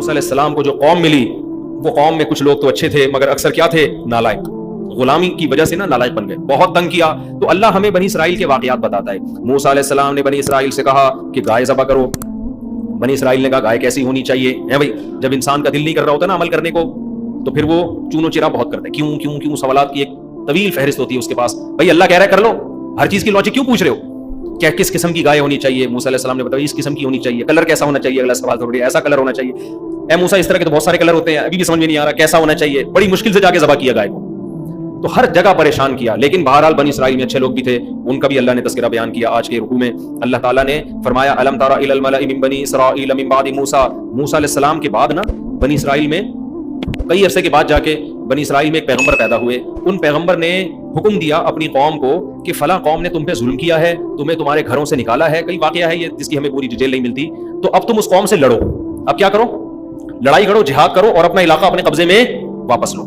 موسیٰ علیہ السلام کو جو قوم ملی وہ قوم میں کچھ لوگ تو اچھے تھے مگر اکثر کیا تھے؟ نالائق. غلامی کی وجہ سے نا نالائق بن گئے, بہت تنگ کیا. تو اللہ ہمیں بنی اسرائیل کے واقعات بتاتا ہے. موسیٰ علیہ السلام نے بنی اسرائیل سے کہا کہ گائے ذبح کرو. بنی اسرائیل نے کہا گائے کیسی ہونی چاہیے؟ بھائی جب انسان کا دل نہیں کر رہا ہوتا نا عمل کرنے کو تو پھر وہ چونو چرا بہت کرتا ہے. کیوں کیوں کیوں سوالات کی ایک طویل فہرست ہوتی ہے اس کے پاس. بھائی اللہ کہہ رہا ہے کر لو, ہر چیز کی لاجک کیوں پوچھ رہے ہو؟ کیا کس قسم کی گائے ہونی چاہیے؟ موسیٰ علیہ السلام نے بتایا اس قسم کی ہونی چاہیے. کلر کیسا ہونا چاہیے؟ اگلا سوال تھوڑی ایسا کلر ہونا چاہیے. اے موسیٰ اس طرح کے تو بہت سارے کلر ہوتے ہیں, ابھی بھی سمجھ میں نہیں آ رہا کیسا ہونا چاہیے. بڑی مشکل سے جا کے ذبح کیا گائے کو, تو ہر جگہ پریشان کیا. لیکن بہرحال بنی اسرائیل میں اچھے لوگ بھی تھے, ان کا بھی اللہ نے تذکرہ بیان کیا. آج کے رکوع میں اللہ تعالیٰ نے فرمایا الم تر الی الملأ من بنی اسرائیل من بعد موسیٰ. موسیٰ علیہ السلام کے بعد نا بنی اسرائیل میں کئی عرصے کے بعد جا کے بنی اسرائیل میں ایک پیغمبر پیدا ہوئے. ان پیغمبر نے حکم دیا اپنی قوم کو کہ فلاں قوم نے تم پہ ظلم کیا ہے, تمہیں تمہارے گھروں سے نکالا ہے. کئی واقعہ ہے یہ جس کی ہمیں پوری ڈیٹیل نہیں ملتی. تو اب تم اس قوم سے لڑو. اب کیا کرو؟ لڑائی کرو, جہاد کرو اور اپنا علاقہ اپنے قبضے میں واپس لو.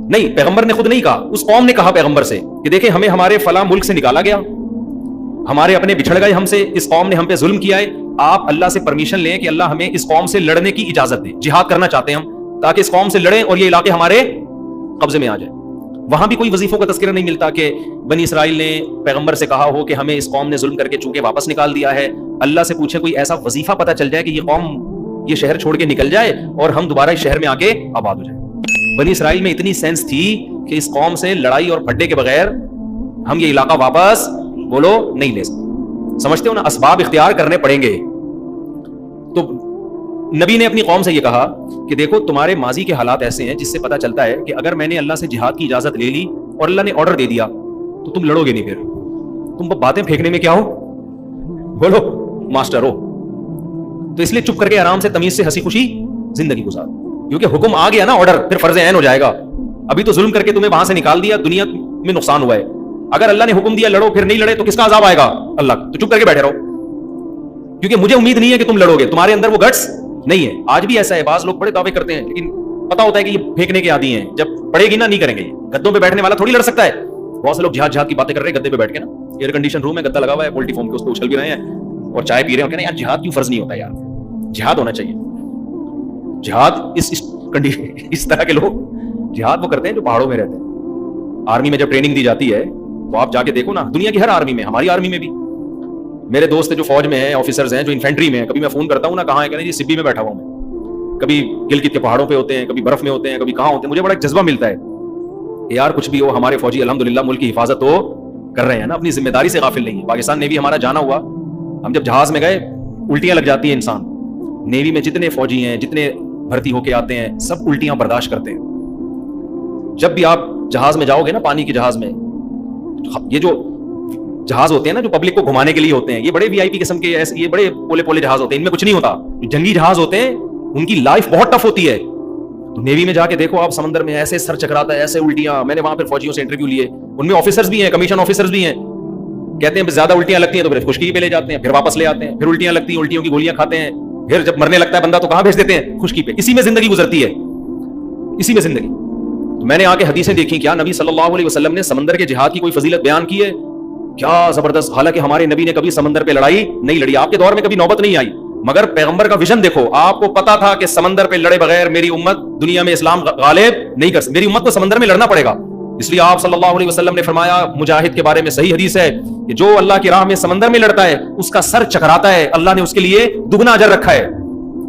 نہیں, پیغمبر نے خود نہیں کہا, اس قوم نے کہا پیغمبر سے کہ دیکھیں ہمیں ہمارے فلاں ملک سے نکالا گیا, ہمارے اپنے بچھڑ گئے ہم سے, اس قوم نے ہم پہ ظلم کیا ہے. آپ اللہ سے پرمیشن لیں کہ اللہ ہمیں اس قوم سے لڑنے کی اجازت دے. جہاد کرنا چاہتے ہیں ہم تاکہ اس قوم سے لڑیں اور یہ علاقے ہمارے قبضے میں آ جائیں. وہاں بھی کوئی وظیفوں کا تذکرہ نہیں ملتا کہ بنی اسرائیل نے پیغمبر سے کہا ہو کہ ہمیں اس قوم نے ظلم کر کے چونکہ واپس نکال دیا ہے. اللہ سے پوچھے کوئی ایسا وظیفہ پتہ چل جائے کہ یہ قوم یہ شہر چھوڑ کے نکل جائے اور ہم دوبارہ اس شہر میں آ کے آباد ہو جائیں. بنی اسرائیل میں اتنی سینس تھی کہ اس قوم سے لڑائی اور پھڈے کے بغیر ہم یہ علاقہ واپس بولو نہیں لے سکتے. سمجھتے ہو نا, اسباب اختیار کرنے پڑیں گے. تو نبی نے اپنی قوم سے یہ کہا کہ دیکھو تمہارے ماضی کے حالات ایسے ہیں جس سے پتہ چلتا ہے کہ اگر میں نے اللہ سے جہاد کی اجازت لے لی اور اللہ نے آرڈر دے دیا تو تم لڑو گے نہیں, پھر تم باتیں پھینکنے میں کیا ہو, بولو ماسٹر ہو. تو اس لیے چپ کر کے آرام سے تمیز سے ہنسی خوشی زندگی گزار, کیونکہ حکم آ گیا نا, آرڈر پھر فرض عین ہو جائے گا. ابھی تو ظلم کر کے تمہیں وہاں سے نکال دیا, دنیا میں نقصان ہوا ہے. اگر اللہ نے حکم دیا لڑو پھر نہیں لڑے تو کس کا عذاب آئے گا؟ اللہ. تو چپ کر کے بیٹھے رہو, کیونکہ مجھے امید نہیں ہے کہ تم لڑو گے, تمہارے اندر وہ گٹس نہیں ہے. آج بھی ایسا ہے, بعض لوگ بڑے دعوے کرتے ہیں لیکن پتا ہوتا ہے کہ یہ پھینکنے کے عادی ہیں, جب پڑے گی نا نہیں کریں گے. یہ گدوں پہ بیٹھنے والا تھوڑی لڑ سکتا ہے. بہت سے لوگ جہاد کی باتیں کر رہے ہیں گدے پہ بیٹھ کے نا, ایئر کنڈیشن روم ہے, گدا لگا ہوا ہے پولٹری فارم کے, اس پہ اچھل بھی رہے ہیں اور چائے پی رہے ہیں اور کہہ رہے ہیں یار جہاد کیوں فرض نہیں ہوتا؟ یار جہاد ہونا چاہیے. جہاد اس طرح کے لوگ جہاد وہ کرتے ہیں جو پہاڑوں میں رہتے ہیں. آرمی میں جب ٹریننگ دی جاتی ہے تو آپ جا کے دیکھو نا, دنیا کی ہر آرمی میں, ہماری آرمی میں بھی. میرے دوست جو فوج میں ہیں, آفیسرز ہیں جو انفینٹری میں ہیں, کبھی میں فون کرتا ہوں نا کہاں ہے, کہتے ہیں جی سبی میں بیٹھا ہوا ہوں. کبھی گلگت کے پہاڑوں پہ ہوتے ہیں, کبھی برف میں ہوتے ہیں, کبھی کہاں ہوتے ہیں. مجھے بڑا ایک جذبہ ملتا ہے کہ یار کچھ بھی ہو ہمارے فوجی الحمدللہ ملک کی حفاظت تو کر رہے ہیں نا, اپنی ذمہ داری سے غافل نہیں ہے. پاکستان نیوی ہمارا جانا ہوا, ہم جب جہاز میں گئے الٹیاں لگ جاتی ہیں انسان. نیوی میں جتنے فوجی ہیں, جتنے بھرتی ہو کے آتے ہیں, سب الٹیاں برداشت کرتے ہیں. جب بھی آپ جہاز میں جاؤ گے نا, پانی کے جہاز میں, یہ جو جہاز ہوتے ہیں نا جو پبلک کو گھمانے کے لیے ہوتے ہیں, یہ بڑے وی آئی پی قسم کے, یہ بڑے پولے پولے جہاز ہوتے ہیں, ان میں کچھ نہیں ہوتا. جنگی جہاز ہوتے ہیں ان کی لائف بہت ٹف ہوتی ہے. تو نیوی میں جا کے دیکھو آپ, سمندر میں ایسے سر چکراتا ہے, ایسے الٹیاں. میں نے وہاں پہ فوجیوں سے انٹرویو لیے, ان میں آفیسرز بھی ہیں, کمیشن آفیسرز بھی ہیں. کہتے ہیں زیادہ الٹیاں لگتی ہیں تو پھر خشکی پہ لے جاتے ہیں, پھر واپس لے آتے ہیں. پھر الٹیاں لگتی ہیں, الٹیوں کی گولیاں کھاتے ہیں. پھر جب مرنے لگتا ہے بندہ تو کہاں بھیج دیتے ہیں؟ خشکی پہ. اسی میں زندگی گزرتی ہے, اسی میں زندگی. تو میں نے آ کے حدیثیں دیکھی, کیا نبی صلی اللہ علیہ وسلم نے سمندر کے جہاد کی کوئی فضیلت بیان کی ہے؟ کیا زبردست. حالانکہ ہمارے نبی نے کبھی سمندر پہ لڑائی نہیں لڑی, آپ کے دور میں کبھی نوبت نہیں آئی, مگر پیغمبر کا ویژن دیکھو. آپ کو پتا تھا کہ سمندر پہ لڑے بغیر میری امت دنیا میں اسلام غالب نہیں کر سکتی, میری امت کو سمندر میں لڑنا پڑے گا. اس لیے آپ صلی اللہ علیہ وسلم نے فرمایا, مجاہد کے بارے میں صحیح حدیث ہے کہ جو اللہ کی راہ میں سمندر میں لڑتا ہے اس کا سر چکراتا ہے, اللہ نے اس کے لیے دگنا اجر رکھا ہے.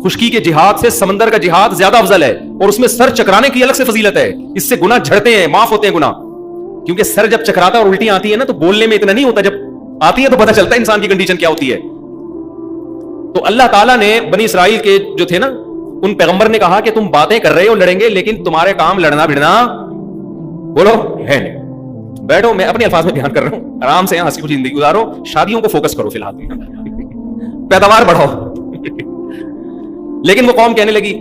خشکی کے جہاد سے سمندر کا جہاد زیادہ افضل ہے, اور اس میں سر چکرانے کی الگ سے فضیلت ہے. اس سے گناہ جھڑتے ہیں, معاف ہوتے ہیں گناہ. کیونکہ سر جب چکراتا ہے اور الٹیاں آتی ہے نا تو بولنے میں اتنا نہیں ہوتا, جب آتی ہے تو پتہ چلتا ہے انسان کی کنڈیشن کیا ہوتی ہے. تو اللہ تعالیٰ نے بنی اسرائیل کے جو تھے نا, ان پیغمبر نے کہا کہ تم باتیں کر رہے ہو لڑیں گے, لیکن تمہارے کام لڑنا بھڑنا بولو ہے نہیں. بیٹھو, میں اپنے الفاظ میں بیان کر رہا ہوں, آرام سے ہنسی خوشی زندگی گزارو, شادیوں کو فوکس کرو فی الحال, پیداوار بڑھاؤ. لیکن وہ قوم کہنے لگی,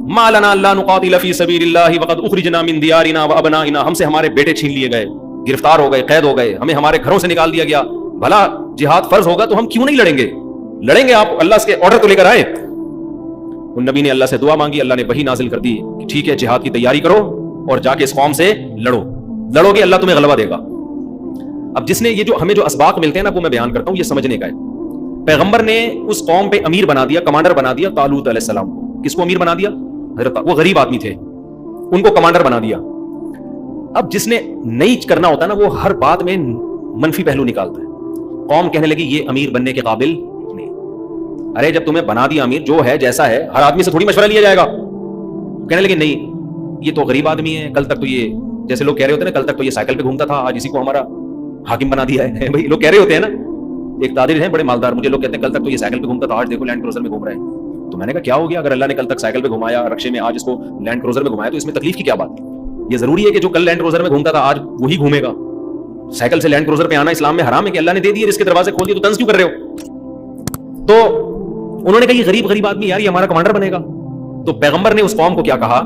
ما لنا الا نقاتل فی سبیل اللہ وقد اخرجنا من دیارنا وابنائنا, ہم سے ہمارے بیٹے چھین لیے گئے, گرفتار ہو گئے, قید ہو گئے, ہمیں ہمارے گھروں سے نکال دیا گیا. بھلا جہاد فرض ہوگا تو ہم کیوں نہیں لڑیں گے؟ لڑیں گے, آپ اللہ کے آرڈر تو لے کر آئے. ان نبی نے اللہ سے دعا مانگی, اللہ نے وحی نازل کر دی کہ ٹھیک ہے جہاد کی تیاری کرو اور جا کے اس قوم سے لڑو, لڑو گے اللہ تمہیں غلبہ دے گا. اب جس نے یہ جو ہمیں جو اسباق ملتے ہیں نا وہ میں بیان کرتا ہوں, یہ سمجھنے کا ہے. پیغمبر نے اس قوم پہ امیر بنا دیا, کمانڈر بنا دیا طالوت علیہ السلام کو. کس کو امیر بنا دیا؟ حضرت, وہ غریب آدمی تھے, ان کو کمانڈر بنا دیا. اب جس نے نہیں کرنا ہوتا نا, وہ ہر بات میں منفی پہلو نکالتا ہے. قوم کہنے لگی یہ امیر بننے کے قابل نہیں. ارے جب تمہیں بنا دیا امیر, جو ہے جیسا ہے, ہر آدمی سے تھوڑی مشورہ لیا جائے گا. کہنے لگے نہیں, یہ تو غریب آدمی ہے, کل تک تو یہ, جیسے لوگ کہہ رہے ہوتے ہیں نا, کل تک تو یہ سائیکل پہ گھومتا تھا, آج اسی کو ہمارا حاکم بنا دیا ہے. بھائی لوگ کہہ رہے ہوتے ہیں نا, ایک تاجر ہیں بڑے مالدار, مجھے لوگ کہتے ہیں کل تک تو یہ سائیکل پہ گھومتا تھا, آج دیکھو لینڈ کروزر میں گھوم رہا ہے. تو میں نے کہا کیا ہو گیا, اگر اللہ نے کل تک سائیکل پہ گھمایا رکشے میں, آج اس کو لینڈ کروزر میں گھمایا, تو اس میں تکلیف کی کیا بات ہے؟ یہ ضروری ہے کہ جو کل لینڈ کروزر میں گھومتا تھا آج وہی گھومے گا؟ سائیکل سے لینڈ کروزر پہ آنا اسلام میں حرام ہے کہ اللہ نے دے دیے, اس کے دروازے کھول دیے, تو طنز کیوں کر رہے ہو؟ تو انہوں نے کہا یہ غریب آدمی یار, یہ ہمارا کمانڈر بنے گا. تو پیغمبر نے اس قوم کو کیا کہا,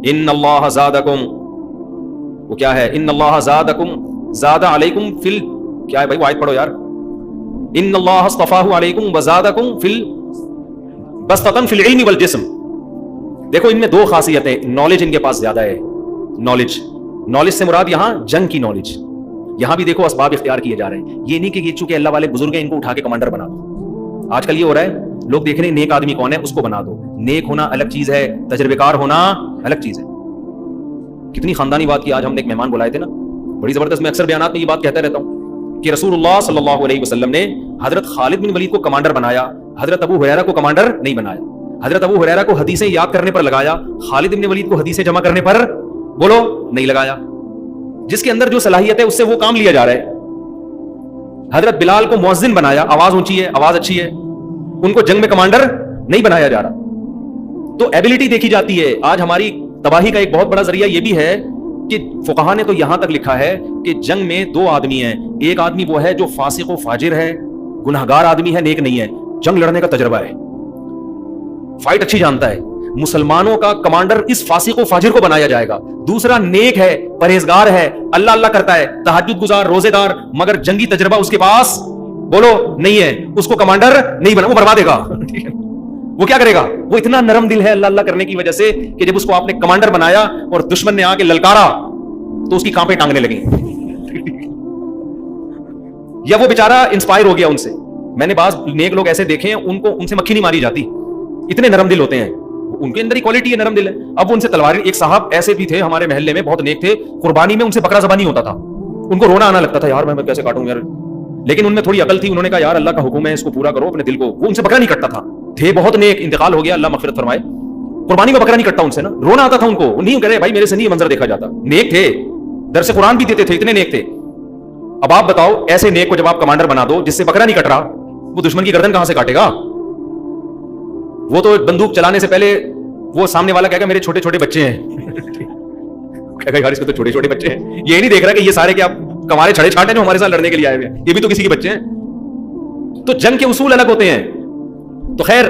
ان اللہ زادکم, وہ کیا ہے, ان اللہ زادکم زاد علیکم فل, کیا ہے بھائی وہ آیت پڑھو یار, ان اللہ اصطفاہ علیکم وزادکم فل بسطۃ فی العلم والجسم. دیکھو ان میں دو خاصیتیں, نالج ان کے پاس زیادہ ہے. نالج سے مراد یہاں جنگ کی نالج. یہاں بھی دیکھو اسباب اختیار کیے جا رہے ہیں. یہ نہیں کہ یہ چونکہ اللہ والے بزرگ ہیں ان کو اٹھا کے کمانڈر بنا دو. آج کل یہ ہو رہا ہے, لوگ دیکھ رہے ہیں نیک آدمی کون ہے, اس کو بنا دو. نیک ہونا الگ چیز ہے, تجربے کار ہونا الگ چیز ہے. کتنی خاندانی بات کی. آج ہم نے ایک مہمان بلائے تھے نا, بڑی زبردست. میں اکثر بیانات میں یہ بات کہتا رہتا ہوں کہ رسول اللہ صلی اللہ علیہ وسلم نے حضرت خالد بن ولید کو کمانڈر بنایا, حضرت ابو ہریرہ کو کمانڈر نہیں بنایا. حضرت ابو ہریرہ کو حدیثیں یاد کرنے پر لگایا, خالد بن ولید کو حدیثیں جمع کرنے پر بولو نہیں لگایا. جس کے اندر جو صلاحیت ہے اس سے وہ کام لیا جا رہا ہے. حضرت بلال کو مؤذن بنایا, آواز اونچی ہے, آواز اچھی ہے, ان کو جنگ میں کمانڈر نہیں بنایا جا رہا. تو ایبلٹی دیکھی جاتی ہے. آج ہماری تباہی کا ایک بہت بڑا ذریعہ یہ بھی ہے کہ فقہا نے تو یہاں تک لکھا ہے کہ جنگ میں دو آدمی ہیں. ایک آدمی وہ ہے جو فاسق و فاجر ہے, گنہگار آدمی ہے, نیک نہیں ہے, جنگ لڑنے کا تجربہ ہے, فائٹ اچھی جانتا ہے. مسلمانوں کا کمانڈر اس فاسق و فاجر کو بنایا جائے گا. دوسرا نیک ہے, پرہیزگار ہے, اللہ اللہ کرتا ہے, تہجد گزار, روزے دار, مگر جنگی تجربہ اس کے پاس بولو نہیں ہے, اس کو کمانڈر نہیں بنا, وہ برباد دے گا. وہ کیا کرے گا؟ وہ اتنا نرم دل ہے اللہ اللہ کرنے کی وجہ سے کہ جب اس کو آپ نے کمانڈر بنایا اور دشمن نے آ کے للکارا تو اس کی کانپیں ٹانگنے لگیں. یا وہ بیچارہ انسپائر ہو گیا ان سے. میں نے بعض نیک لوگ ایسے دیکھے ہیں, ان سے مکھی نہیں ماری جاتی, اتنے نرم دل ہوتے ہیں, ان کے اندر ہی کوالٹی ہے, نرم دل ہے. اب وہ ان سے تلوار, ایک صاحب ایسے بھی تھے ہمارے محلے میں, بہت نیک تھے, قربانی میں ان سے بکرا زبانی ہوتا تھا, ان کو رونا آنا لگتا تھا, یار میں کیسے کاٹوں یار. لیکن ان میں تھوڑی عقل تھی, انہوں نے کہا یار اللہ کا حکم ہے, اس کو پورا کرو اپنے دل کو. وہ ان سے بکرا نہیں کٹتا تھا, تھے بہت نیک, انتقال ہو گیا, اللہ مغفرت فرمائے. قربانی میں بکرا نہیں کٹتا ان سے نا, رونا آتا تھا ان کو, نہیں کہہ رہے بھائی میرے سے نہیں منظر دیکھا جاتا. نیک تھے, درس قرآن بھی دیتے تھے, اتنے نیک تھے. اب آپ بتاؤ ایسے نیک کو جب آپ کمانڈر بنا دو جس سے بکرا نہیں کٹ رہا, وہ دشمن کی گردن کہاں سے کاٹے گا؟ وہ تو بندوق چلانے سے پہلے وہ سامنے والا کہے گا میرے چھوٹے چھوٹے بچے ہیں, کہے گا یار اس کے تو چھوٹے چھوٹے بچے ہیں, یہ نہیں دیکھ رہا کہ یہ سارے کیا کمارے چھڑے چھاٹے جو ہمارے ساتھ لڑنے کے لیے آئے ہوئے ہیں, یہ بھی تو کسی کے بچے ہیں. تو جنگ کے اصول الگ ہوتے ہیں. تو خیر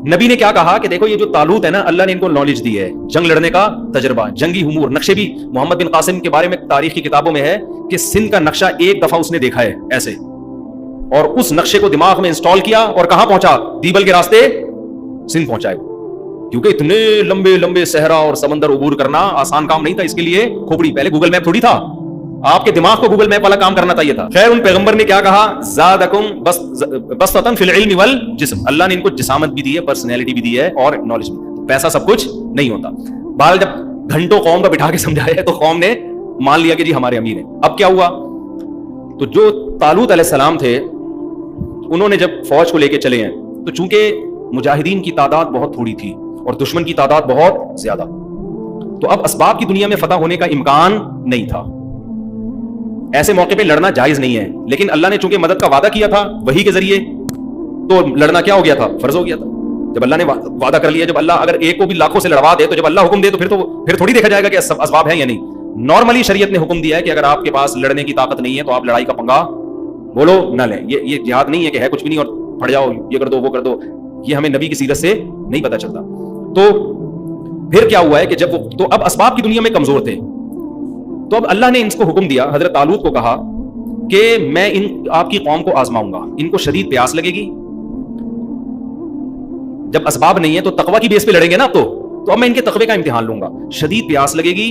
نبی نے کیا کہا کہ دیکھو یہ جو طالوت ہے نا, اللہ نے ان کو نالج دی ہے, جنگ لڑنے کا تجربہ, جنگی امور. نقشے بھی محمد بن قاسم کے بارے میں تاریخ کی کتابوں میں ہے کہ سندھ کا نقشہ ایک دفعہ اس نے دیکھا ہے ایسے, اور اس نقشے کو دماغ میں انسٹال کیا اور کہاں پہنچا؟ دیبل کے راستے سندھ پہنچائے. کیونکہ اتنے لمبے لمبے صحرا اور سمندر عبور کرنا آسان کام نہیں تھا. اس کے لیے کھوپڑی, پہلے گوگل میپ تھوڑی تھا, آپ کے دماغ کو گوگل میپ والا کام کرنا چاہیے تھا. خیر ان پیغمبر نے کیا کہا, زادکم بسطۃ فی العلم والجسم. اللہ نے ان کو جسامت بھی دی ہے, پرسنالٹی بھی دی ہے, اور نالج بھی. پیسہ سب کچھ نہیں ہوتا. بہرحال جب گھنٹوں قوم کو بٹھا کے سمجھایا ہے تو قوم نے مان لیا کہ جی ہمارے امیر ہیں. اب کیا ہوا, تو جو طالوت علیہ السلام تھے انہوں نے جب فوج کو لے کے چلے ہیں تو چونکہ مجاہدین کی تعداد بہت تھوڑی تھی اور دشمن کی تعداد بہت زیادہ, تو اب اسباب کی دنیا میں فتح ہونے کا امکان نہیں تھا. ایسے موقع پہ لڑنا جائز نہیں ہے, لیکن اللہ نے چونکہ مدد کا وعدہ کیا تھا وحی کے ذریعے, تو لڑنا کیا ہو گیا تھا؟ فرض ہو گیا تھا. جب اللہ نے وعدہ کر لیا, جب اللہ اگر ایک کو بھی لاکھوں سے لڑوا دے, تو جب اللہ حکم دے تو پھر تھوڑی دیکھا جائے گا کہ اسباب ہیں یا نہیں. نارملی شریعت نے حکم دیا ہے کہ اگر آپ کے پاس لڑنے کی طاقت نہیں ہے تو آپ لڑائی کا پنگا بولو نہ لیں. یہ جہاد نہیں ہے کہ ہے کچھ بھی نہیں اور پھڑ جاؤ, یہ کر دو وہ کر دو. یہ ہمیں نبی کی سیرت سے نہیں پتا چلتا. تو پھر کیا ہوا ہے کہ جب وہ, تو اب اسباب کی دنیا میں کمزور تھے, تو اب اللہ نے ان کو حکم دیا, حضرت طالوت کو کہا کہ میں آپ کی قوم کو آزماؤں گا. ان کو شدید پیاس لگے گی, جب اسباب نہیں ہے تو تقوی کی بیس پہ لڑیں گے نا, تو اب میں ان کے تقوی کا امتحان لوں گا. شدید پیاس لگے گی,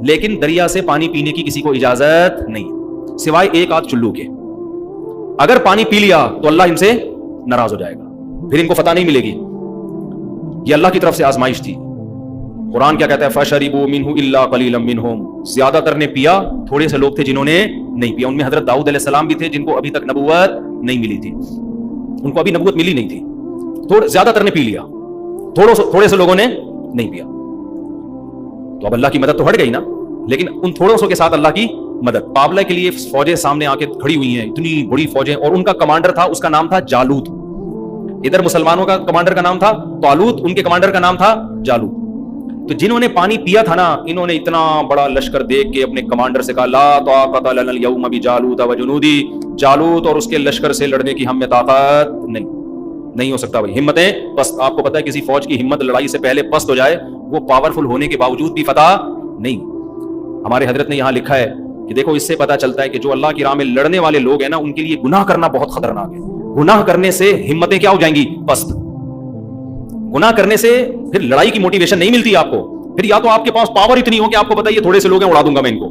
لیکن دریا سے پانی پینے کی کسی کو اجازت نہیں سوائے ایک آدھ چلو کے. اگر پانی پی لیا تو اللہ ان سے नाराज हो जाएगा, फिर इनको फतह नहीं मिलेगी। ये अल्लाह की तरफ से आजमाइश थी। कुरान क्या कहता है, फशरिबू मिन्हु इल्ला कलीलम मिनहुम, ज्यादातर ने पिया, थोड़े से लोग थे जिन्होंने नहीं पिया। उनमें हजरत दाऊद अलैहिस्सलाम भी थे जिनको अभी तक नबुव्वत नहीं मिली थी, उनको अभी नबुव्वत मिली नहीं थी। ज्यादातर ने पी लिया, थोड़े से लोगों ने नहीं पिया। तो अब अल्लाह की मदद तो हट गई ना, लेकिन उन थोड़ों सौ के साथ अल्लाह की मदद। मुकाबला के लिए फौजें सामने आके खड़ी हुई हैं, इतनी बड़ी फौजें, और उनका कमांडर था, उसका नाम था जालूत। इधर मुसलमानों का कमांडर का नाम था तालूत, उनके कमांडर का नाम था जालूत। तो जिन्होंने पानी पिया था ना, इन्होंने इतना बड़ा लश्कर देख के अपने कमांडर से कहा, ला ताक़त लना अल-यौम बिजालूत व जुनूदी, जालूत और उसके लश्कर से लड़ने की हम में ताकत नहीं हो सकता भाई। हिम्मतें पस्त। आपको पता है किसी फौज की हिम्मत लड़ाई से पहले पस्त हो जाए, वो पावरफुल होने के बावजूद भी फतह नहीं। हमारे हजरत ने यहां लिखा है कि देखो, इससे पता चलता है कि जो अल्लाह की राह में लड़ने वाले लोग हैं ना, उनके लिए गुनाह करना बहुत खतरनाक है। गुनाह करने से हिम्मतें क्या हो जाएंगी, पस्त। गुनाह करने से फिर लड़ाई की मोटिवेशन नहीं मिलती आपको। फिर या तो आपके पास पावर इतनी हो कि आपको पता है ये थोड़े से लोग हैं, उड़ा दूंगा मैं इनको।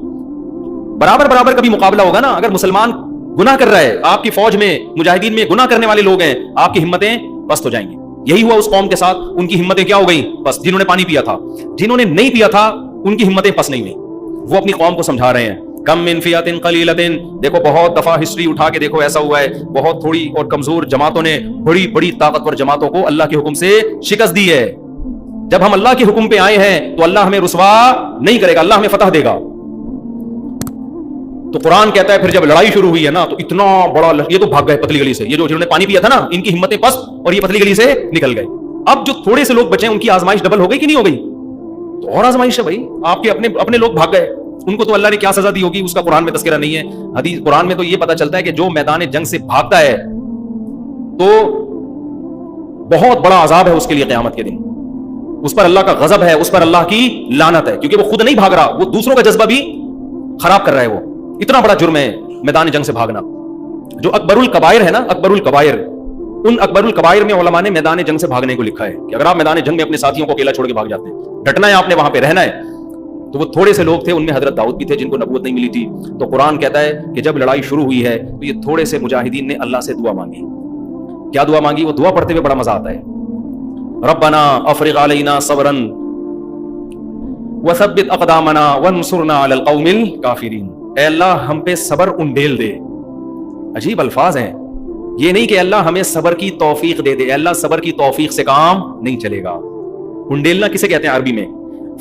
बराबर कभी मुकाबला होगा ना। अगर मुसलमान गुनाह कर रहा है, आपकी फौज में मुजाहिदीन में गुनाह करने वाले लोग हैं, आपकी हिम्मतें पस्त हो जाएंगी। यही हुआ उस कौम के साथ। उनकी हिम्मतें क्या हो गई, पस्त। जिन्होंने पानी पिया था, जिन्होंने नहीं पिया था, उनकी हिम्मतें पस्त नहीं हुई। वो अपनी कौम को समझा रहे हैं, कम मिन फियतिन कलीलतिन। देखो, बहुत दफा हिस्ट्री उठा के देखो, ऐसा हुआ है, बहुत थोड़ी और कमजोर जमातों ने बड़ी बड़ी ताकतवर जमातों को अल्लाह के हुक्म से शिकस्त दी है। जब हम अल्लाह के हुक्म पे आए हैं तो अल्लाह हमें रुसवा नहीं करेगा, अल्लाह हमें फतह देगा। तो कुरान कहता है फिर जब लड़ाई शुरू हुई है ना, तो इतना बड़ा ये तो भाग गए पतली गली से। ये जो जिन्होंने पानी पिया था ना, इनकी हिम्मतें पस्त, और ये पतली गली से निकल गए। अब जो थोड़े से लोग बचे, उनकी आजमाइश डबल हो गई कि नहीं हो गई? तो और आजमाइश है भाई। आपके अपने लोग भाग गए, उनको तो अल्लाह ने क्या सजा दी होगी उसका कुरान में तज़किरा नहीं है। हदीस कुरान में तो ये पता चलता है कि जो मैदान जंग से भागता है तो बहुत बड़ा अजाब है उसके लिए क़यामत के दिन। उस पर अल्लाह का गजब है, उस पर अल्लाह की लानत है, क्योंकि वो खुद नहीं भाग रहा, वो दूसरों का जज्बा भी खराब कर रहा है। वो इतना बड़ा जुर्म है मैदान जंग से भागना। जो अकबरुल कबायर है ना, अकबरुल कबायर, उन अकबरुल कबायर में उलमा ने मैदान जंग से भागने को लिखा है कि अगर आप मैदान जंग में अपने साथियों को अकेला छोड़ के भाग जाते हैं, डटना है आपने, वहां पे रहना है। तो वो थोड़े से लोग थे, उनमें हजरत दाऊद भी थे जिनको नबूवत नहीं मिली थी। तो कुरान कहता है कि जब लड़ाई शुरू हुई है तो ये थोड़े से मुजाहिदीन ने अल्लाह से दुआ मांगी। क्या दुआ मांगी? वो दुआ पढ़ते हुए बड़ा मजा आता है। रब्बना अफरिग अलैना सब्रन वसब्बित अक़दामना वंसुरना अलल कौमिल काफिरीन। ऐ अल्लाह, हम पे सब्र उंडेल दे। अजीब अल्फाज हैं ये। नहीं कि अल्लाह हमें सब्र की तौफीक दे दे, अल्लाह सब्र की तौफीक से काम नहीं चलेगा। उंडेलना किसे कहते हैं अरबी में?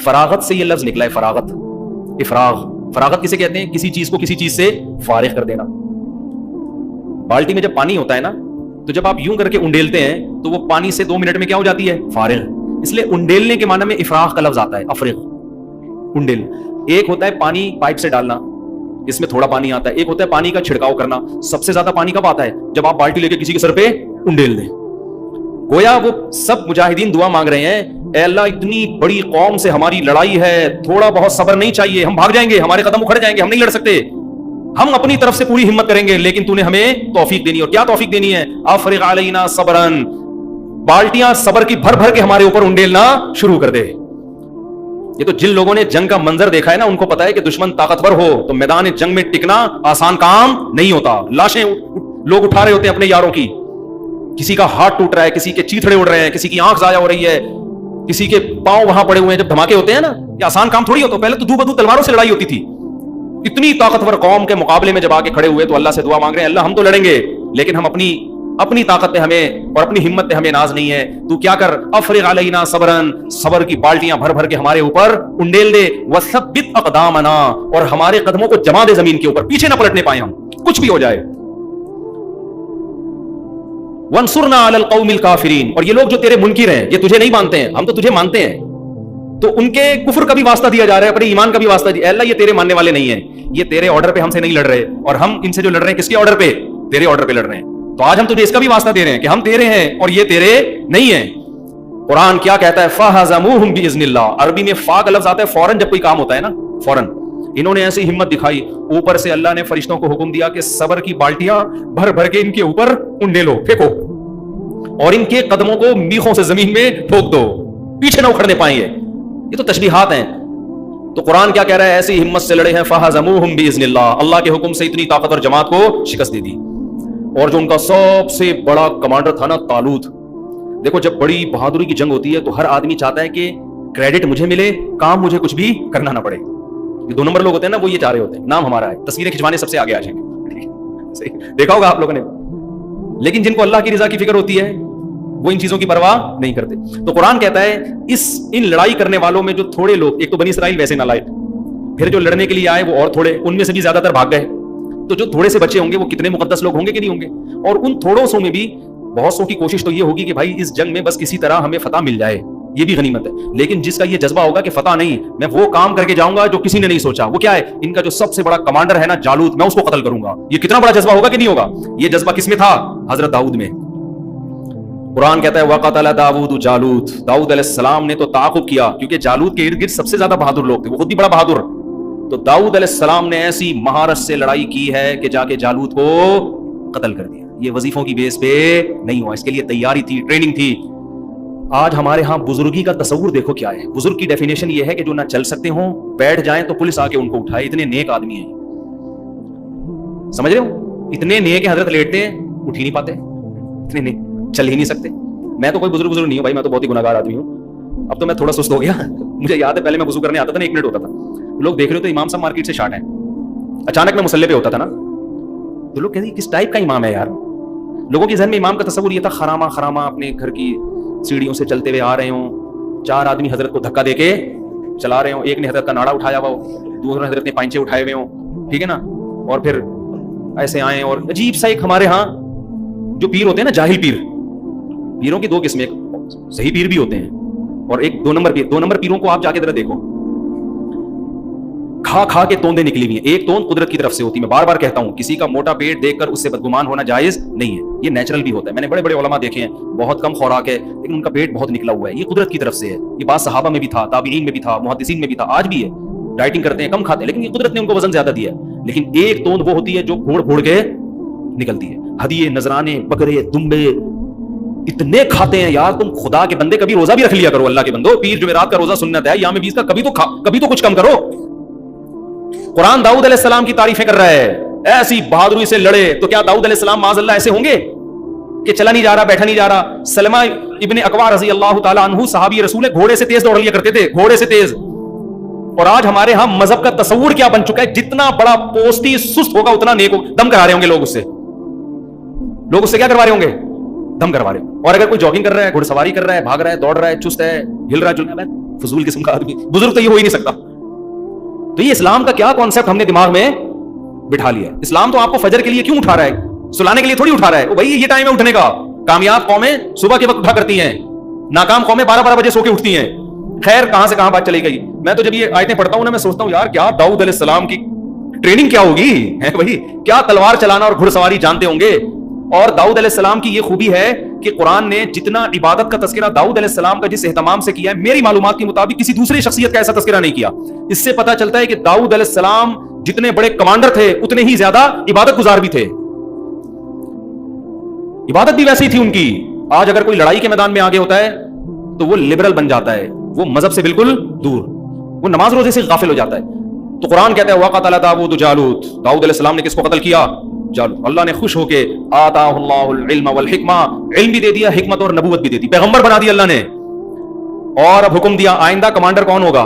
फरागत से ये लफ्ज निकला है, फरागत, इफराग। फरागत किसे कहते हैं? किसी चीज को किसी चीज से फारिग कर देना। बाल्टी में जब पानी होता है ना, तो जब आप यूं करके उंडेलते हैं तो वो पानी से 2 मिनट में क्या हो जाती है? फारिग। इसलिए उंडेलने के माने में इफराग का लफ्ज आता है, अफरिग, उंडेल। एक होता है पानी पाइप से डालना, इसमें थोड़ा पानी आता है। एक होता है पानी का छिड़काव करना। सबसे ज्यादा पानी कब आता है? जब आप बाल्टी लेके किसी के सर पे उंडेल दें। गोया वो सब मुजाहिदीन दुआ मांग रहे हैं, ऐ अल्लाह, इतनी बड़ी कौम से हमारी लड़ाई है, थोड़ा बहुत सब्र नहीं चाहिए? हम भाग जाएंगे, हमारे कदम उखड़ जाएंगे, हम नहीं लड़ सकते। हम अपनी तरफ से पूरी हिम्मत करेंगे, लेकिन तूने हमें तौफीक देनी है। और क्या तौफीक देनी है? अफरिग अलैना सब्रन। बाल्टियां सब्र की भर भर के हमारे ऊपर उंडेलना शुरू कर दे। ये तो जिन लोगों ने जंग का मंजर देखा है ना, उनको पता है कि दुश्मन ताकतवर हो तो मैदान जंग में टिकना आसान काम नहीं होता। लाशें लोग उठा रहे होते हैं अपने यारों की, किसी का हाथ टूट रहा है, किसी के चीथड़े उड़ रहे हैं, किसी की आंख जाया हो रही है, किसी के पांव वहां पड़े हुए हैं। जब धमाके होते हैं ना, ये आसान काम थोड़ी होता। पहले तो दू बदू तलवारों से लड़ाई होती थी। इतनी ताकतवर कौम के मुकाबले में जब आके खड़े हुए तो अल्लाह से दुआ मांग रहे हैं, अल्लाह हम तो लड़ेंगे, लेकिन हम अपनी ताकत पे हमें और अपनी हिम्मत पे हमें नाज नहीं है। तू क्या कर, अफरिग अलैना सब्रन, सब्र की बाल्टियां भर भर के हमारे ऊपर उंडेल दे, वसब्बित अक़दामना, और हमारे कदमों को जमा दे जमीन के ऊपर, पीछे ना पलटने पाए हम, कुछ भी हो जाए। वंसुरना अलल कौमिल काफिरीन। और ये लोग जो तेरे मुनकिर हैं, ये तुझे नहीं मानते हैं, हम तो तुझे मानते हैं, तो उनके कुफ्र का भी वास्ता दिया जा रहा है, अपने ईमान का भी वास्ता दिया। अल्लाह, ये तेरे मानने वाले नहीं है, ये तेरे ऑर्डर पे हमसे नहीं लड़ रहे, और हम इनसे जो लड़ रहे हैं किसके ऑर्डर पे? तेरे ऑर्डर पे लड़ रहे हैं। तो आज हम तुझे इसका भी वास्ता दे रहे हैं कि हम तेरे हैं और ये तेरे नहीं है। कुरान क्या कहता है? फहज़मूहुम बिइज़्निल्लाह। अरबी में फा का लफ्ज आता है फौरन, जब कोई काम होता है ना, फौरन। इन्होंने ऐसी हिम्मत दिखाई, ऊपर से अल्लाह ने फरिश्तों को हुक्म दिया कि सब्र की बाल्टियां भर भर के इनके ऊपर उंडेलो, फेंको, और इनके कदमों को मीखों से जमीन में ठोक दो, पीछे ना उखड़ने पाएंगे। ये तो तशबीहात हैं। तो कुरान क्या कह रहा है? ऐसी हिम्मत से लड़े हैं, फहज़मूहुम बिइज़्निल्लाह, अल्लाह के हुक्म से इतनी ताकतवर जमात को शिकस्त दे दी। और जो उनका सबसे बड़ा कमांडर था ना, तालूत। देखो, जब बड़ी बहादुरी की जंग होती है तो हर आदमी चाहता है कि क्रेडिट मुझे मिले, काम मुझे कुछ भी करना ना पड़े। ये 2 नंबर लोग होते हैं ना, वो ये चाह रहे होते हैं, नाम हमारा है, तस्वीरें खिंचवाने सबसे आगे आ जाएंगे। सही देखा होगा आप लोगों ने। लेकिन जिनको अल्लाह की रजा की फिक्र होती है वो इन चीजों की परवाह नहीं करते। तो कुरान कहता है इन लड़ाई करने वालों में जो थोड़े लोग, एक तो बनी इसराइल वैसे नालायक, फिर जो लड़ने के लिए आए वो और थोड़े, उनमें से भी ज्यादातर भाग गए। तो जो थोड़े से बचे होंगे वो कितने मुकद्दस लोग होंगे कि नहीं होंगे। और उन थोड़ों सौ में भी बहुत सौ की कोशिश तो ये होगी कि भाई इस जंग में बस किसी तरह हमें फतह मिल जाए, ये भी गनीमत है। लेकिन जिसका ये जज्बा होगा कि फतह नहीं, मैं वो काम करके जाऊंगा जो किसी ने नहीं सोचा, वो क्या है, इनका जो सबसे बड़ा कमांडर है ना जालूत, मैं उसको कत्ल करूंगा। ये कितना बड़ा जज्बा होगा कि नहीं होगा। ये जज्बा किसमें था? हजरत दाऊद में। कुरान कहता है वक़तल दाऊद जालूत, दाऊद अलैहिस्सलाम ने तो ताक़ुब किया, क्योंकि जालूत के इर्द गिर्द सबसे ज्यादा बहादुर लोग थे, वो खुद ही बड़ा बहादुर। तो दाऊद अलैहिस्सलाम ने ऐसी महारत से लड़ाई की है कि जाके जालूत को कत्ल कर दिया। ये वजीफों की बेस पे नहीं हुआ, इसके लिए तैयारी थी, ट्रेनिंग थी। आज हमारे यहाँ बुजुर्गी का तस्वुर देखो क्या है। बुजुर्ग की डेफिनेशन ये है कि जो ना चल सकते हो, बैठ जाएं तो पुलिस आके उनको उठाए। इतने नेक आदमी हैं, समझ रहे हो, इतने नेक हजरत लेटते हैं, उठ ही नहीं पाते, इतने नेक, चल ही नहीं सकते। मैं तो कोई बुजुर्ग नहीं हूं भाई, मैं तो बहुत ही गुनाहगार आदमी हूं। अब तो मैं थोड़ा सुस्त हो गया। मुझे याद है पहले मैं वुजू करने आता था ना, 1 मिनट होता था, लोग देख रहे हो तो इमाम साहब मार्केट से शार्ट है, अचानक मैं मुसल्ले पे होता था ना, तो लोग कहते किस टाइप का इमाम है यार। लोगों के जहन में इमाम का तस्वुर ये था, खरामा खरामा अपने घर की सीढ़ियों से चलते हुए आ रहे हों, 4 आदमी हजरत को धक्का देके चला रहे हों, एक ने हजरत का नाड़ा उठाया हुआ हो, दूसरे हजरत ने पांचे उठाए हुए हों, ठीक है ना, और फिर ऐसे आए। और अजीब सा एक हमारे यहाँ जो पीर होते हैं ना, जाहिल पीर, पीरों की 2 किस्में, सही पीर भी होते हैं और एक 2 नंबर पीर। 2 नंबर पीरों को आप जाके जरा देखो, खा खा के तोंदे निकली हुई है। एक तोंद कुदरत की तरफ से होती है। मैं बार बार कहता हूं, किसी का मोटा पेट देखकर उससे बदगुमान होना जायज नहीं है, ये नेचुरल भी होता है। मैंने बड़े बड़े उलमा देखे हैं, बहुत कम खुराक है लेकिन उनका पेट बहुत निकला हुआ है, ये कुदरत की तरफ से है। ये बात सहाबा में भी था, ताबीईन में भी था, मुहद्दिसीन में भी था, आज भी है। डाइटिंग करते हैं, कम खाते हैं, लेकिन ये कुदरत ने उनको वजन ज्यादा दिया है। लेकिन एक तोंद वो होती है जो फोड़ फोड़ के निकलती है। हदिये, नजराने, बकरे, दुम्बे इतने खाते हैं यार। तुम खुदा के बंदे कभी रोजा भी रख लिया करो, अल्लाह के बंदो। पीर जुमेरात का रोजा सुन्नत है, याम 20 का कभी तो कुछ कम करो। कुरान दाऊद अलैहिस्सलाम की तारीफें कर रहा है, ऐसी बहादुरी से लड़े। तो क्या दाऊद अलैहिस्सलाम माज़अल्लाह ऐसे होंगे कि चला नहीं जा रहा, बैठा नहीं जा रहा? सलमा इब्ने अकवा रज़ी अल्लाह ताला अन्हु सहाबी रसूल है, घोड़े से तेज दौड़ लिया करते थे, घोड़े से तेज। और आज हमारे यहां मजहब का तस्वुर क्या बन चुका है, जितना बड़ा पोस्ती सुस्त होगा उतना नेक होगा। दम करा रहे होंगे लोग उससे क्या करवा रहे होंगे? दम करवा रहे हो। और अगर कोई जॉगिंग कर रहा है, घुड़सवारी कर रहा है, भाग रहा है, दौड़ रहा है, चुस्त है, हिल रहा है, जुल रहा है, फजूल किस्म का आदमी, बुजुर्ग तो ये हो ही नहीं सकता। तो ये इस्लाम का क्या कॉन्सेप्ट हमने दिमाग में बिठा लिया है। इस्लाम तो आपको फजर के लिए क्यों उठा रहा है? सुलाने के लिए थोड़ी उठा रहा है। भाई ये टाइम है उठने का। कामयाब कौमें सुबह के वक्त उठा करती हैं, नाकाम कौमें 12-12 बजे सो के उठती हैं। खैर, कहां से कहां बात चली गई। मैं तो जब ये आयतें पढ़ता हूं ना, मैं सोचता हूं यार क्या दाऊद अलैहिस्सलाम की ट्रेनिंग क्या होगी, है भाई, क्या तलवार चलाना और घुड़सवारी जानते होंगे। और दाऊद अलैहिस्सलाम की ये खूबी है कि कुरान ने जितना इबादत का तस्करा दाऊद अलैहिस्सलाम का जिस एहतमाम से किया है, मेरी मालूमात के मुताबिक किसी दूसरी शख्सियत का ऐसा तस्करा नहीं किया। इससे पता चलता है कि दाऊद अलैहिस्सलाम जितने बड़े कमांडर थे उतने ही ज्यादा इबादत गुजार भी थे। इबादत भी वैसी थी उनकी। आज अगर कोई लड़ाई के मैदान में आगे होता है तो वो लिबरल बन जाता है, वो मजहब से बिल्कुल दूर, वो नमाज रोजे से गाफिल हो जाता है। तो कुरान कहता है वक़तल दाऊद जालूत, दाऊद अलैहिस्सलाम ने किसको कत्ल किया? जालूत। अल्लाह ने खुश होके आताहुल्लाहुल इल्म वल हिकमा, इल्म भी दे दिया, हिकमत और नबूवत भी दे दी, पैगंबर बना दिया अल्लाह ने। और अब हुक्म दिया आइंदा कमांडर कौन होगा?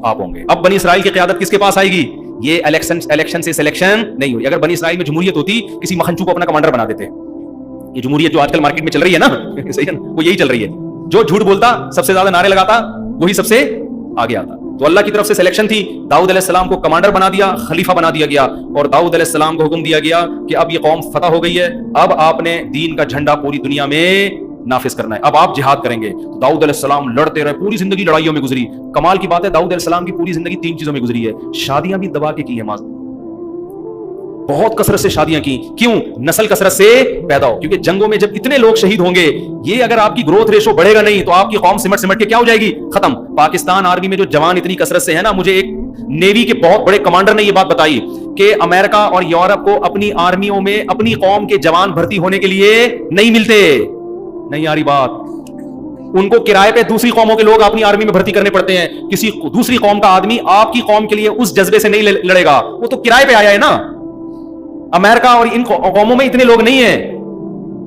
आप होंगे। अब बनी इसराइल की क़यादत किसके पास आएगी? ये इलेक्शन से सिलेक्शन नहीं हुई। अगर बनी इसराइल में जमहूरियत होती, किसी मखनचू को अपना कमांडर बना देते। ये जमहूरियत जो आजकल मार्केट में चल रही है ना, सही है ना, वो यही चल रही है। जो झूठ बोलता, सबसे ज्यादा नारे लगाता, वही सबसे आगे आता। तो अल्लाह की तरफ से सिलेक्शन थी। दाऊद अलैहिस्सलाम को कमांडर बना दिया, खलीफा बना दिया गया। और दाऊद अलैहिस्सलाम को हुक्म दिया गया कि अब ये कौम फतह हो गई है, अब आपने दीन का झंडा पूरी दुनिया में नाफिज करना है, अब आप जिहाद करेंगे। तो दाऊद अलैहिस्सलाम लड़ते रहे, पूरी जिंदगी लड़ाइयों में गुजरी। कमाल की बात है, दाऊद अलैहिस्सलाम की पूरी जिंदगी 3 चीजों में गुजरी है। शादियां भी दबा के की है, बहुत कसरत से शादियां की। क्यों? नस्ल कसरत से पैदा हो। क्योंकि जंगों में जब इतने लोग शहीद होंगे, ये अगर आपकी ग्रोथ रेशो बढ़ेगा नहीं तो आपकी कौम सिमट सिमट के क्या हो जाएगी? खत्म। पाकिस्तान आर्मी में जो जवान इतनी कसरत से है ना, मुझे एक नेवी के बहुत बड़े कमांडर ने यह बात बताई कि अमेरिका और यूरोप को अपनी आर्मियों में अपनी कौम के जवान भर्ती होने के लिए नहीं मिलते। नहीं आ रही बात? उनको किराए पे दूसरी कौमों के लोग अपनी आर्मी में भर्ती करने पड़ते हैं। किसी दूसरी कौम का आदमी आपकी कौम के लिए उस जज्बे से नहीं लड़ेगा, वो तो किराए पे आया है ना। अमेरिका और इन कौमों में इतने लोग नहीं है,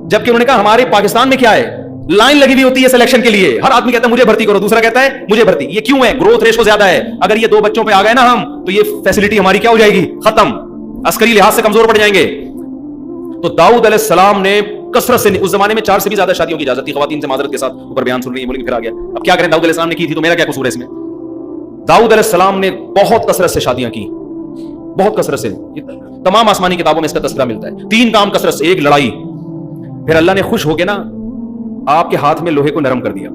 जबकि उन्होंने कहा हमारे पाकिस्तान में क्या है, लाइन लगी हुई होती है सिलेक्शन के लिए, हर आदमी कहता है मुझे भर्ती करो, दूसरा कहता है मुझे भर्ती। ये क्यों है? ग्रोथ रेशो ज्यादा है। अगर ये 2 बच्चों पे आ गए ना हम, तो ये फैसिलिटी हमारी क्या हो जाएगी, खत्म, अस्करी लिहाज से कमजोर पड़ जाएंगे। तो दाऊद अलैहिस्सलाम ने कसरत से, उस जमाने में 4 से भी ज्यादा शादियों की इजाजत थी, खवातीन से माजरत के साथ ऊपर बयान सुन रही है, बोलेंगे फिर आ गया, अब क्या करें, दाऊद अलैहिस्सलाम ने की थी तो मेरा क्या कसूर है इसमें। दाऊद अलैहिस्सलाम ने बहुत कसरत से शादियां की, बहुत कसरत से, तमाम आसमानी किताबों में इसका तस्करा मिलता है। 3 काम कसरत से, 1 लड़ाई। फिर अल्लाह ने खुश होके ना आपके हाथ में लोहे को नरम कर दिया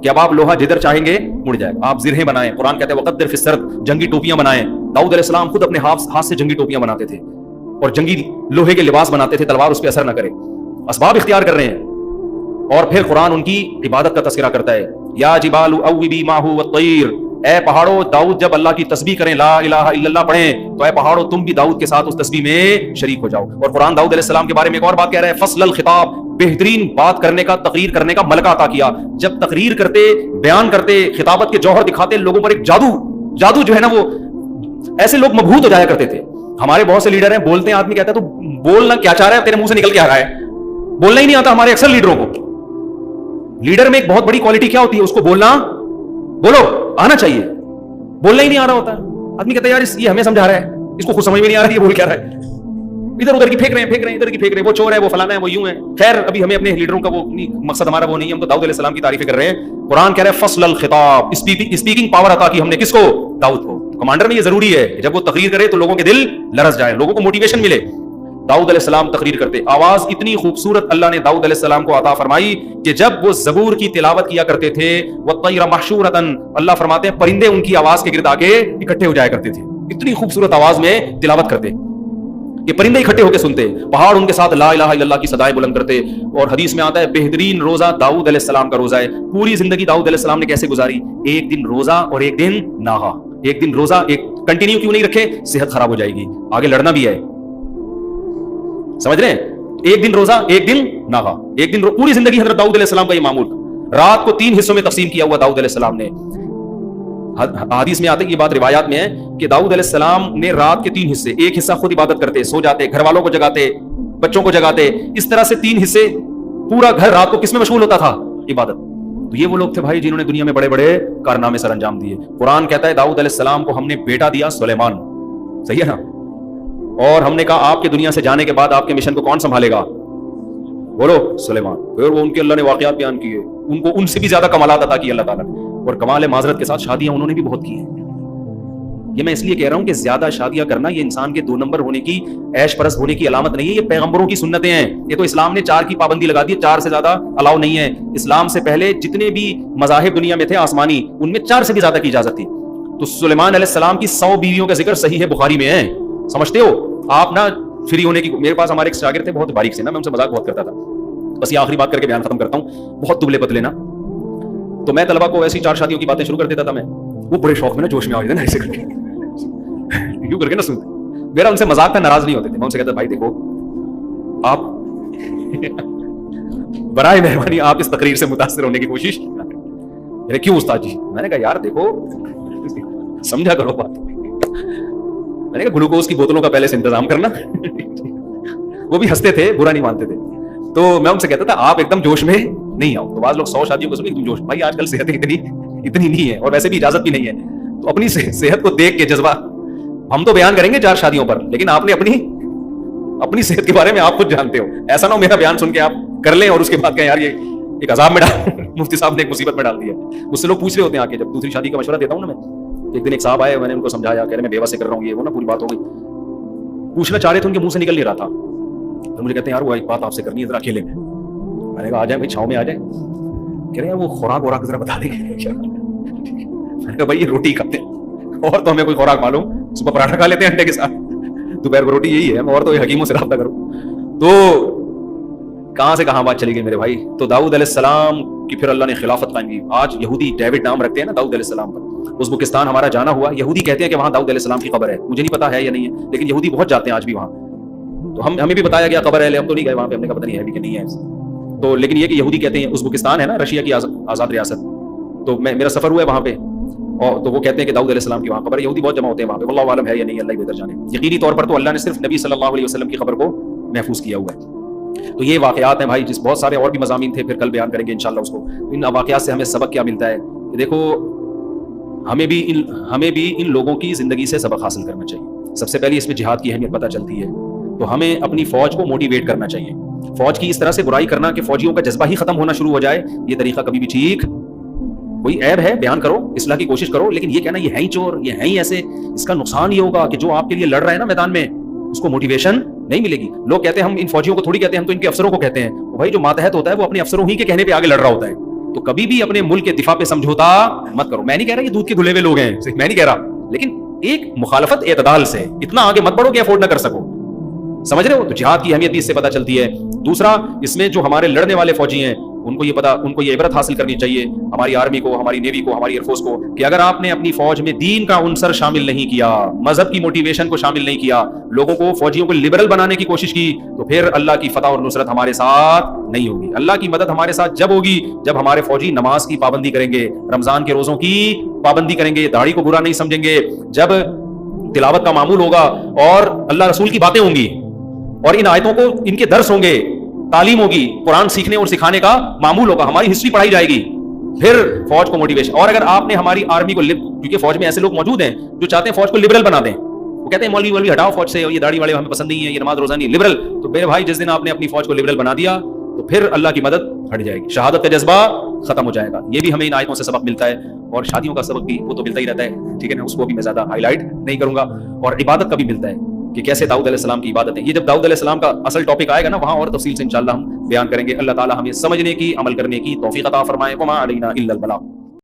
कि अब आप लोहा जिधर चाहेंगे मुड़ जाएगा। आप जिरहे बनाएं, कुरान कहते हैं वक़द्दिर फिस्सर्द, जंगी टोपियां बनाएं। दाऊद अलैहिस्सलाम खुद अपने हाथ से जंगी टोपियां बनाते थे और जंगी लोहे के लिबास बनाते थे, तलवार उस पर असर न करे। असबाब इख्तियार कर रहे हैं। और फिर कुरान उनकी इबादत का तस्करा करता है, या जिबालु अव्विबी माहू वत्तैर, ए पहाड़ों, दाऊद जब अल्लाह की तस्बीह करें, ला इलाहा इल्लल्लाह पढ़ें, तो ए पहाड़ों तुम भी दाऊद के साथ उस तस्बीह में शरीक हो जाओ। और कुरान दाऊद अलैहिस्सलाम के बारे में एक और बात कह रहा है, फस्लल खिताब, बेहतरीन बात करने का, तकरीर करने का मलका अता किया। जब तकरीर करते, बयान करते, खिताबत के जौहर दिखाते, लोगों पर एक जादू जो है ना, वो ऐसे लोग मबहूत हो जाया करते थे। हमारे बहुत से लीडर हैं, बोलते हैं, आदमी कहता है तो बोलना क्या चाह रहा है, तेरे मुंह से निकल के आ रहा है, बोलना ही नहीं आता हमारे अक्सर लीडरों को। लीडर में एक बहुत बड़ी क्वालिटी क्या होती है, उसको बोलना, बोलो आना चाहिए, बोलना ही नहीं आ रहा होता। आदमी कहता है यार ये हमें समझा रहा है, इसको खुद समझ में नहीं आ रहा है ये बोल क्या रहा है, इधर उधर की फेंक रहे हैं, इधर की फेंक रहे हैं, वो चोर है, वो फलाना है, वो यूं है। खैर अभी हमें अपने लीडरों का वो मकसद हमारा वो नहीं है, हम तो दाऊद अलैहिस्सलाम की तारीफ कर रहे हैं। कुरान कह रहा है फस्लल खिताब, स्पीकिंग पावर अता की हमने किसको, दाऊद को। कमांडर में ये जरूरी है कि जब वो तकरीर करे तो लोगों के दिल लरस जाए, लोगों को मोटिवेशन मिले। दाऊद अलैहिस्सलाम तकरीर करते, आवाज इतनी खूबसूरत अल्लाह ने दाऊद अलैहिस्सलाम को अता फरमाई कि जब वो ज़बूर की तिलावत किया करते थे, वत्तैर महशूरतन, अल्लाह फरमाते हैं परिंदे उनकी आवाज के गिर्द आके इकट्ठे हो जाया करते थे। इतनी खूबसूरत आवाज में तिलावत करते कि परिंदे इकट्ठे होकर सुनते, पहाड़ उनके साथ ला इलाहा इल्लल्लाह की सदाएं बुलंद करते। और हदीस में आता है बेहतरीन रोजा दाऊद अलैहिस्सलाम का रोजा है। पूरी जिंदगी दाऊद अलैहिस्सलाम ने कैसे गुजारी, एक दिन रोजा और एक दिन नाहा। एक दिन रोजा, एक कंटिन्यू क्यों नहीं रखे, सेहत खराब हो जाएगी, आगे लड़ना भी है, समझ रहे हैं। एक दिन रोजा, एक दिन नाहा, एक दिन पूरी जिंदगी हजरत दाऊद अलैहिस्सलाम का ये मामूल था। रात को 3 हिस्सों में तकसीम किया हुआ दाऊद अलैहिस्सलाम ने। हदीस में आते ये बात रिवायात में है कि दाऊद अलैहिस्सलाम ने रात के 3 हिस्से, एक हिस्सा खुद इबादत करते, सो जाते, घर वालों को जगाते, बच्चों को जगाते, इस तरह से 3 हिस्से, पूरा घर रात को किसमें मशगूल होता था, इबादत। तो ये वो लोग थे भाई जिन्होंने दुनिया में बड़े बड़े कारनामे सर अंजाम दिए। कुरान कहता है दाऊद अलैहिस्सलाम को हमने बेटा दिया सुलेमान, सही है ना, और हमने कहा आपके दुनिया से जाने के बाद आपके मिशन को कौन संभालेगा, बोलो सुलेमान। फिर वो उनके अल्लाह ने वाकयात बयान किए, उनको उनसे भी ज्यादा कमालात अता किए अल्लाह ताला ने, और कमाल माजरत के साथ शादियां उन्होंने भी बहुत की हैं। ये मैं इसलिए कह रहा हूं कि ज्यादा शादियां करना ये इंसान के 2 नंबर होने की, ऐश परस्त होने की अलामत नहीं है, ये पैगंबरों की सुन्नतें हैं। ये तो इस्लाम ने 4 की पाबंदी लगा दी, 4 से ज्यादा अलाउ नहीं है। इस्लाम से पहले जितने भी मज़ाहिब दुनिया में थे आसमानी, उनमें 4 से भी ज्यादा की इजाजत थी। तो सुलेमान अलैहिस्सलाम की 100 बीवियों का जिक्र सही है बुखारी में है, समझते हो आप ना। फ्री होने की, मेरे पास हमारे एक शागिर्द थे बहुत बारीक से ना, मैं उनसे मजाक बहुत करता था। बस ये आखिरी बात करके बयान खत्म करता हूँ, बहुत दुबले पतले ना, तो मैं तलबा को ऐसी 4 शादियों की बातें शुरू कर देता था। मैं वो बड़े शौक में ना जोश में आ गए थे ना, ऐसे करके यूं करके ना सुनते। मेरा उनसे मजाक था, नाराज नहीं होते थे। मैं उनसे कहता भाई देखो आप बराए मेहरबानी आप इस तकरीर से मुतासिर होने की कोशिश करें। क्यों उस्ताद जी? मैंने कहा यार देखो समझा करो बात। मैंने कहा ग्लूकोज की बोतलों का पहले से इंतजाम करना। वो भी हंसते थे, बुरा नहीं मानते थे। तो मैं उनसे कहता था आप एकदम जोश में नहीं आओ। तो बाद लोग 100 शादियों को सुन एकदम जोश, भाई आजकल सेहत इतनी नहीं है और वैसे भी इजाजत भी नहीं है, तो अपनी सेहत को देख के जज्बा, हम तो बयान करेंगे 4 शादियों पर, लेकिन आपने अपनी सेहत के बारे में आप खुद जानते हो। ऐसा ना हो मेरा बयान सुन के आप कर लें और उसके बाद कहें यार ये एक अजाब में डाल मुफ्ती साहब ने एक मुसीबत में डाल दिया। मुझसे लोग पूछ रहे होते हैं आके, जब दूसरी शादी का मशवरा देता हूँ ना मैं, एक दिन एक साहब आए, मैंने उनको समझाया, कह रहे मैं बेवा से कर रहा हूँ, ये वो ना पूरी बात हो गई। पूछना चाह रहे थे, उनके मुंह से निकल नहीं रहा था। तो मुझे कहते हैं यार वो एक बात आपसे करनी है जरा अकेले में। मैंने कहा आ जाए भाई, छाव में आ जाए। कह रहे हैं वो खुराक वोराक जरा बता देंगे। मैंने कहा भाई ये रोटी खाते हैं और तो हमें कोई खुराक मालूम, सुबह पराठा खा लेते हैं अंडे के साथ, दोपहर को रोटी, यही है। और तो हकीमों से रब्ता करूं। तो कहां से कहां बात चली गई मेरे भाई। तो दाऊद अलैहिस्सलाम की फिर अल्लाह ने खिलाफत कायम की। आज यहूदी डेविड नाम रखते हैं ना दाऊद अलैहिस्सलाम पर। उज़्बेकिस्तान हमारा जाना हुआ, यहूदी कहते हैं कि वहां दाऊद अलैहिस्सलाम की कब्र है। मुझे नहीं पता है या नहीं है, लेकिन यहूदी बहुत जाते हैं आज भी वहां। तो हमें भी बताया गया कब्र है, हम तो नहीं गए वहां पे, हमने कहा पता नहीं है भी कि नहीं है। तो लेकिन ये कि यहूदी कहते हैं, उज़्बेकिस्तान है ना रशिया की आजाद रियासत, तो मेरा सफर हुआ है वहां पे। اور تو وہ کہتے ہیں کہ داؤد علیہ السلام کی وہاں قبر ہے، یہودی بہت جمع ہوتے ہیں وہاں پہ، واللہ عالم ہے یا نہیں، اللہ ہی بہتر جانے. یقینی طور پر تو اللہ نے صرف نبی صلی اللہ علیہ وسلم کی قبر کو محفوظ کیا ہوا ہے. تو یہ واقعات ہیں بھائی، جس بہت سارے اور بھی مضامین تھے، پھر کل بیان کریں گے انشاءاللہ اس کو. ان واقعات سے ہمیں سبق کیا ملتا ہے کہ دیکھو ہمیں بھی ان لوگوں کی زندگی سے سبق حاصل کرنا چاہیے. سب سے پہلے اس میں جہاد کی اہمیت پتہ چلتی ہے، تو ہمیں اپنی فوج کو موٹیویٹ کرنا چاہیے. فوج کی اس طرح سے برائی کرنا کہ فوجیوں کا جذبہ ہی ختم ہونا شروع ہو جائے، یہ طریقہ کبھی بھی ٹھیک. کوئی عیب ہے بیان کرو، اصلاح کی کوشش کرو، لیکن یہ کہنا یہ ہے ہی چور، یہ ہے ہی ایسے، اس کا نقصان یہ ہوگا کہ جو آپ کے لیے لڑ رہا ہے نا میدان میں، اس کو موٹیویشن نہیں ملے گی. لوگ کہتے ہیں ہم ان فوجیوں کو تھوڑی کہتے ہیں، ہم تو ان کے افسروں کو کہتے ہیں. بھائی جو ماتحت ہوتا ہے وہ اپنے افسروں ہی کے کہنے پہ آگے لڑ رہا ہوتا ہے. تو کبھی بھی اپنے ملک کے دفاع پہ سمجھوتا مت کرو. میں نہیں کہہ رہا یہ دودھ کے دھلے ہوئے لوگ ہیں، میں نہیں کہہ رہا، لیکن ایک مخالفت اعتدال سے، اتنا آگے مت بڑھو کہ افورڈ نہ کر سکو. سمجھ رہے ہو؟ تو جہاد کی اہمیت اس سے پتہ چلتی ہے. دوسرا، اس میں جو ہمارے لڑنے والے فوجی ہیں ان کو یہ عبرت حاصل کرنی چاہیے، ہماری آرمی کو، ہماری نیوی کو، ہماری ایئر فورس کو، کہ اگر آپ نے اپنی فوج میں دین کا عنصر شامل نہیں کیا، مذہب کی موٹیویشن کو شامل نہیں کیا، لوگوں کو، فوجیوں کو لبرل بنانے کی کوشش کی، تو پھر اللہ کی فتح اور نصرت ہمارے ساتھ نہیں ہوگی. اللہ کی مدد ہمارے ساتھ جب ہوگی جب ہمارے فوجی نماز کی پابندی کریں گے، رمضان کے روزوں کی پابندی کریں گے، داڑھی کو برا نہیں سمجھیں گے، جب تلاوت کا معمول ہوگا اور اللہ رسول کی باتیں ہوں گی اور ان آیتوں کو ان کے درس ہوں گے، تعلیم ہوگی، قرآن سیکھنے اور سکھانے کا معمول ہوگا، ہماری ہسٹری پڑھائی جائے گی، پھر فوج کو موٹیویشن. اور اگر آپ نے ہماری آرمی کو، کیونکہ فوج میں ایسے لوگ موجود ہیں جو چاہتے ہیں فوج کو لبرل بنا دیں، وہ کہتے ہیں مولوی ہٹاؤ فوج سے، یہ داڑھی والے ہمیں پسند نہیں ہے، یہ نماز روزہ نہیں، لبرل. تو میرے بھائی جس دن آپ نے اپنی فوج کو لبرل بنا دیا تو پھر اللہ کی مدد ہٹ جائے گی، شہادت کا جذبہ ختم ہو جائے گا. یہ بھی ہمیں ان آیتوں سے سبق ملتا ہے. اور شادیوں کا سبق بھی وہ تو ملتا ہی رہتا ہے، ٹھیک ہے نا، اس کو بھی میں زیادہ ہائی لائٹ نہیں کروں گا. اور عبادت کا بھی ملتا ہے کہ کیسے داؤد علیہ السلام کی عبادت ہے. یہ جب داؤد علیہ السلام کا اصل ٹاپک آئے گا نا، وہاں اور تفصیل سے انشاءاللہ ہم بیان کریں گے. اللہ تعالی ہمیں سمجھنے کی، عمل کرنے کی توفیق عطا فرمائے. وما علینا الا البلاغ.